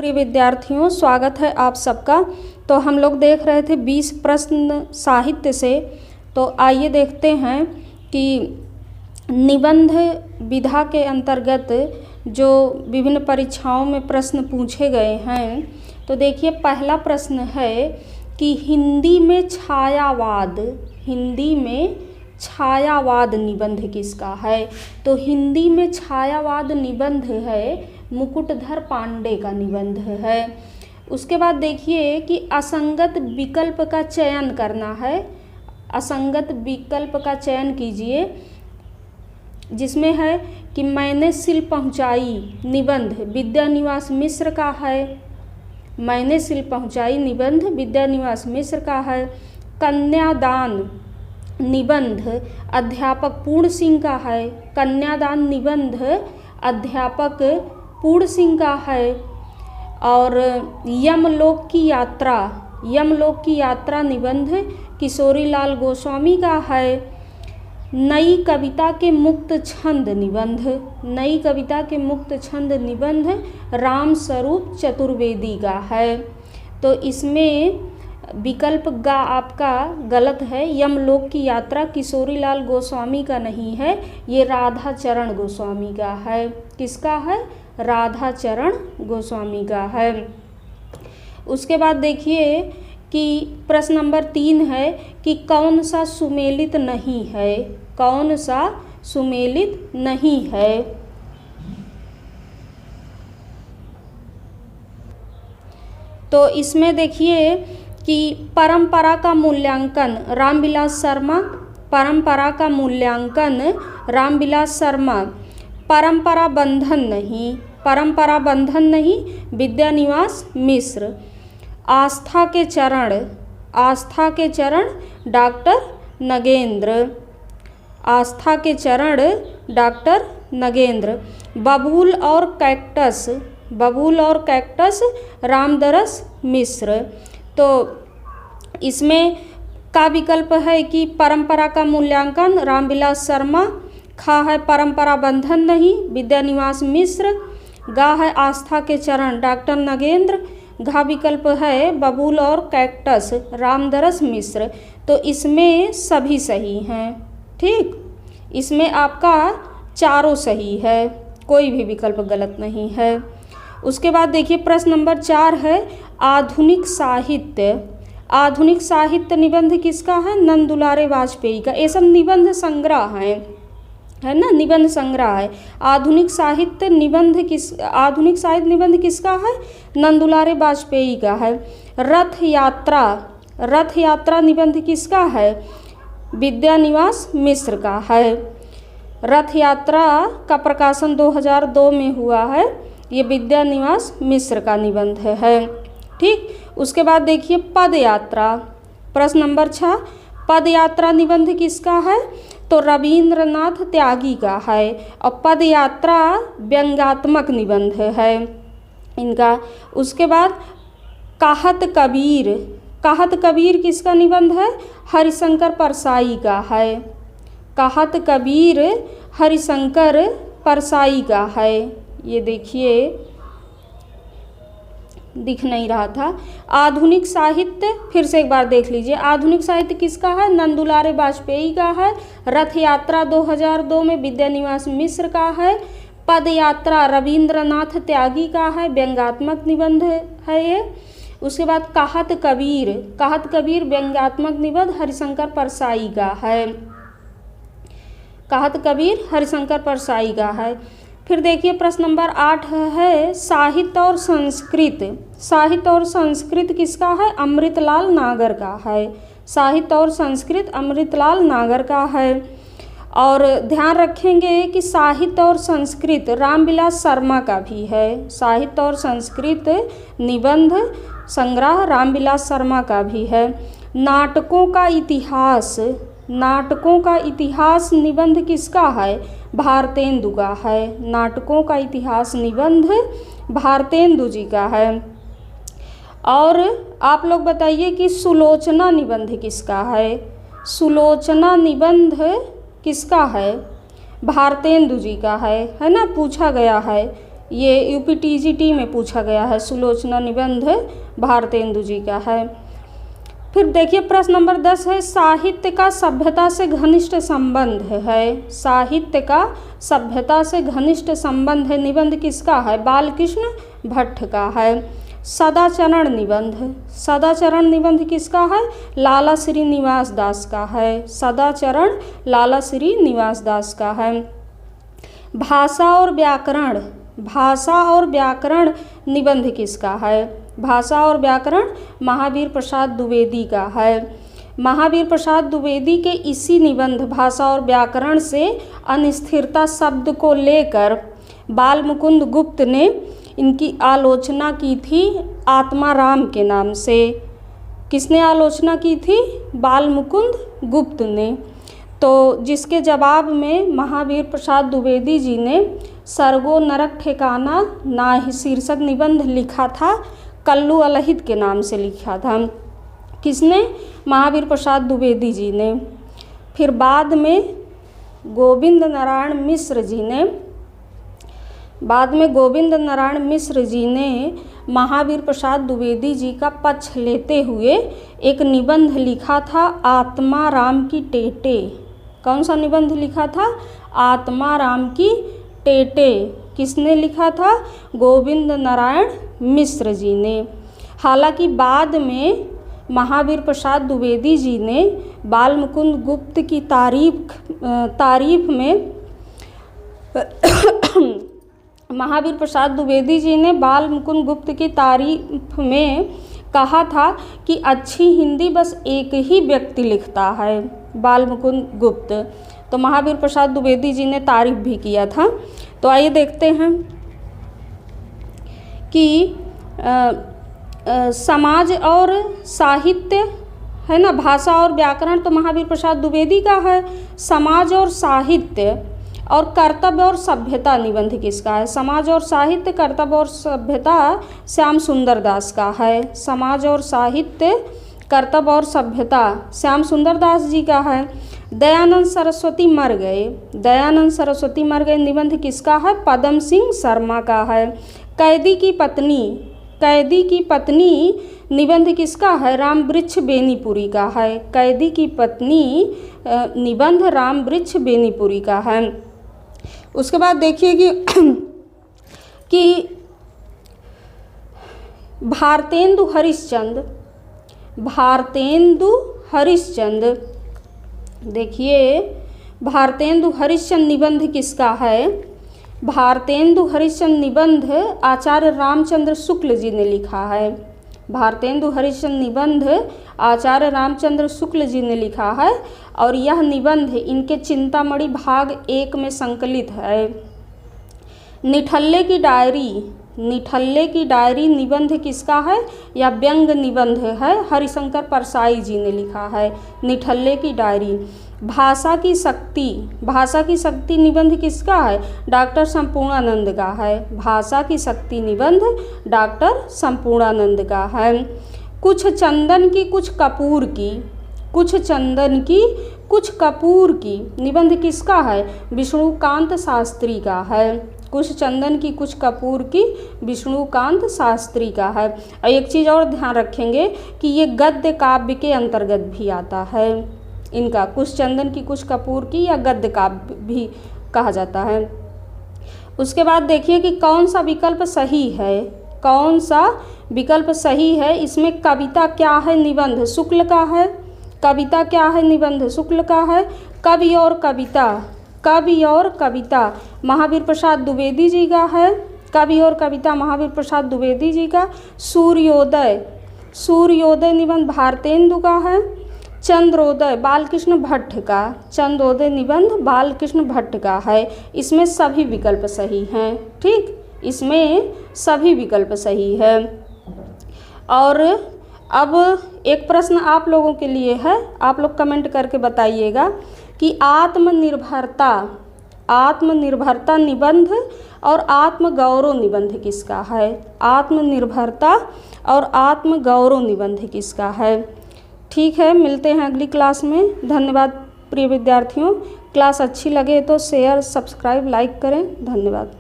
प्रिय विद्यार्थियों, स्वागत है आप सबका। तो हम लोग देख रहे थे 20 प्रश्न साहित्य से। तो आइए देखते हैं कि निबंध विधा के अंतर्गत जो विभिन्न परीक्षाओं में प्रश्न पूछे गए हैं। तो देखिए, पहला प्रश्न है कि हिंदी में छायावाद निबंध किसका है। तो हिंदी में छायावाद निबंध है मुकुटधर पांडे का निबंध है। उसके बाद देखिए कि असंगत विकल्प का चयन करना है। असंगत विकल्प का चयन कीजिए, जिसमें है कि मैंने सिल पहुंचाई निबंध विद्यानिवास मिश्र का है। मैंने सिल पहुंचाई निबंध विद्यानिवास मिश्र का है। कन्यादान निबंध अध्यापक पूर्ण सिंह का है। कन्यादान निबंध अध्यापक पूर्ण सिंह का है। और यमलोक की यात्रा निबंध किशोरीलाल गोस्वामी का है। नई कविता के मुक्त छंद निबंध रामस्वरूप चतुर्वेदी का है। तो इसमें विकल्प गा आपका गलत है। यमलोक की यात्रा किशोरीलाल गोस्वामी का नहीं है, ये राधाचरण गोस्वामी का है। किसका है? राधाचरण गोस्वामी का है। उसके बाद देखिए कि प्रश्न नंबर 3 है कि कौन सा सुमेलित नहीं है। कौन सा सुमेलित नहीं है। तो इसमें देखिए कि परंपरा का मूल्यांकन रामविलास शर्मा। परंपरा बंधन नहीं विद्यानिवास मिश्र। आस्था के चरण डॉक्टर नगेंद्र। बबूल और कैक्टस रामदरस मिश्र। तो इसमें का विकल्प है कि परंपरा का मूल्यांकन रामविलास शर्मा। खा है परंपरा बंधन नहीं विद्यानिवास मिश्र। गा है आस्था के चरण डॉक्टर नगेंद्र। घा विकल्प है बबूल और कैक्टस रामदरस मिश्र। तो इसमें सभी सही हैं। ठीक, इसमें आपका चारों सही है, कोई भी विकल्प गलत नहीं है। उसके बाद देखिए प्रश्न नंबर 4 है आधुनिक साहित्य निबंध किसका है? नंदुलारे वाजपेयी का। ये सब निबंध संग्रह है ना, निबंध संग्रह है। आधुनिक साहित्य निबंध किसका है? नंदुलारे वाजपेयी का है। रथ यात्रा निबंध किसका है? विद्यानिवास मिश्र का है। रथ यात्रा का प्रकाशन 2002 में हुआ है, ये विद्यानिवास मिश्र का निबंध है। ठीक, उसके बाद देखिए पदयात्रा। प्रश्न नंबर 6 पदयात्रा निबंध किसका है? तो रविंद्रनाथ त्यागी का है। और पदयात्रा व्यंग्यात्मक निबंध है इनका। उसके बाद कहत कबीर किसका निबंध है? हरिशंकर परसाई का है। कहत कबीर हरिशंकर परसाई का है। ये देखिए दिख नहीं रहा था। आधुनिक साहित्य फिर से एक बार देख लीजिए। आधुनिक साहित्य किसका है? नंदुलारे वाजपेयी का है। रथ यात्रा 2002 में विद्यानिवास मिश्र का है। पद यात्रा रविंद्रनाथ त्यागी का है, व्यंग्यात्मक निबंध है ये। उसके बाद कहत कबीर व्यंग्यात्मक निबंध हरिशंकर परसाई का है। कहत कबीर हरिशंकर परसाई का है। फिर देखिए प्रश्न नंबर 8 है साहित्य और संस्कृत किसका है? अमृतलाल नागर का है। साहित्य और संस्कृत अमृतलाल नागर का है। और ध्यान रखेंगे कि साहित्य और संस्कृत रामविलास शर्मा का भी है। साहित्य और संस्कृत निबंध संग्रह रामविलास शर्मा का भी है। नाटकों का इतिहास निबंध किसका है? भारतेंदु का है। नाटकों का इतिहास निबंध भारतेंदु जी का है। और आप लोग बताइए कि सुलोचना निबंध किसका है? सुलोचना निबंध किसका है? भारतेंदु जी का है ना, पूछा गया है। ये यूपीटीजीटी में पूछा गया है, सुलोचना निबंध भारतेंदु जी का है। फिर देखिए प्रश्न नंबर 10 है, साहित्य का सभ्यता से घनिष्ठ संबंध है। साहित्य का सभ्यता से घनिष्ठ संबंध है, निबंध किसका है? बालकृष्ण भट्ट का है। सदाचरण निबंध, सदाचरण निबंध किसका है? लाला श्रीनिवास दास का है। सदाचरण लाला श्रीनिवास दास का है। भाषा और व्याकरण, भाषा और व्याकरण निबंध किसका है? भाषा और व्याकरण महावीर प्रसाद द्विवेदी का है। महावीर प्रसाद द्विवेदी के इसी निबंध भाषा और व्याकरण से अनिस्थिरता शब्द को लेकर बाल मुकुंद गुप्त ने इनकी आलोचना की थी आत्माराम के नाम से। किसने आलोचना की थी? बाल मुकुंद गुप्त ने। तो जिसके जवाब में महावीर प्रसाद द्विवेदी जी ने सरगो नरक ठिकाना ना शीर्षक निबंध लिखा था, कल्लू अलहित के नाम से लिखा था। किसने? महावीर प्रसाद द्विवेदी जी ने। फिर बाद में गोविंद नारायण मिश्र जी ने, बाद में गोविंद नारायण मिश्र जी ने महावीर प्रसाद द्विवेदी जी का पक्ष लेते हुए एक निबंध लिखा था आत्माराम की टेटे। कौन सा निबंध लिखा था? आत्माराम की टेटे। किसने लिखा था? गोविंद नारायण मिश्र जी ने। हालांकि बाद में महावीर प्रसाद द्विवेदी जी ने बाल मुकुंद गुप्त की तारीफ में महावीर प्रसाद द्विवेदी जी ने बाल मुकुंद गुप्त की तारीफ में कहा था कि अच्छी हिंदी बस एक ही व्यक्ति लिखता है, बाल मुकुंद गुप्त। तो महावीर प्रसाद द्विवेदी जी ने तारीफ भी किया था। तो आइए देखते हैं कि समाज और साहित्य है ना, भाषा और व्याकरण तो महावीर प्रसाद द्विवेदी का है। समाज और साहित्य और कर्तव्य और सभ्यता निबंध किसका है? समाज और साहित्य कर्तव्य और सभ्यता श्याम सुंदर दास का है। समाज और साहित्य कर्तव्य और सभ्यता श्याम सुंदर दास जी का है। दयानंद सरस्वती मर गए, दयानंद सरस्वती मर गए निबंध किसका है? पदम सिंह शर्मा का है। कैदी की पत्नी, कैदी की पत्नी निबंध किसका है? राम वृक्ष बेनीपुरी का है। कैदी की पत्नी निबंध राम वृक्ष बेनीपुरी का है। उसके बाद देखिए कि भारतेंदु हरिश्चंद्र, भारतेंदु हरिश्चंद्र, देखिए भारतेंदु हरिश्चंद्र निबंध किसका है? भारतेंदु हरिश्चंद्र निबंध आचार्य रामचंद्र शुक्ल जी ने लिखा है। भारतेंदु हरिश्चंद्र निबंध आचार्य रामचंद्र शुक्ल जी ने लिखा है और यह निबंध इनके चिंतामणि भाग 1 में संकलित है। निठल्ले की डायरी, निठल्ले की डायरी निबंध किसका है? या व्यंग निबंध है, हरिशंकर परसाई जी ने लिखा है। निठल्ले की डायरी। भाषा की शक्ति, भाषा की शक्ति निबंध किसका है? डॉक्टर संपूर्णानंद का है। भाषा की शक्ति निबंध डॉक्टर संपूर्णानंद का है। कुछ चंदन की कुछ कपूर की, कुछ चंदन की कुछ कपूर की निबंध किसका है? विष्णुकांत शास्त्री का है। कुछ चंदन की कुछ कपूर की विष्णुकांत शास्त्री का है। और एक चीज़ और ध्यान रखेंगे कि ये गद्य काव्य के अंतर्गत भी आता है इनका। कुछ चंदन की कुछ कपूर की या गद्य काव्य भी कहा जाता है। उसके बाद देखिए कि कौन सा विकल्प सही है, कौन सा विकल्प सही है। इसमें कविता क्या है? निबंध शुक्ल का है। कविता क्या है? निबंध शुक्ल का है। कवि और कविता, कवि और कविता महावीर प्रसाद द्विवेदी जी का है। कवि और कविता महावीर प्रसाद द्विवेदी जी का। सूर्योदय, सूर्योदय निबंध भारतेंदु का है। चंद्रोदय बालकृष्ण भट्ट का, चंद्रोदय निबंध बालकृष्ण भट्ट का है। इसमें सभी विकल्प सही हैं। ठीक, इसमें सभी विकल्प सही है। और अब एक प्रश्न आप लोगों के लिए है, आप लोग कमेंट करके बताइएगा कि आत्मनिर्भरता, आत्मनिर्भरता निबंध और आत्मगौरव निबंध किसका है? आत्मनिर्भरता और आत्मगौरव निबंध किसका है? ठीक है, मिलते हैं अगली क्लास में। धन्यवाद प्रिय विद्यार्थियों। क्लास अच्छी लगे तो शेयर, सब्सक्राइब, लाइक करें। धन्यवाद।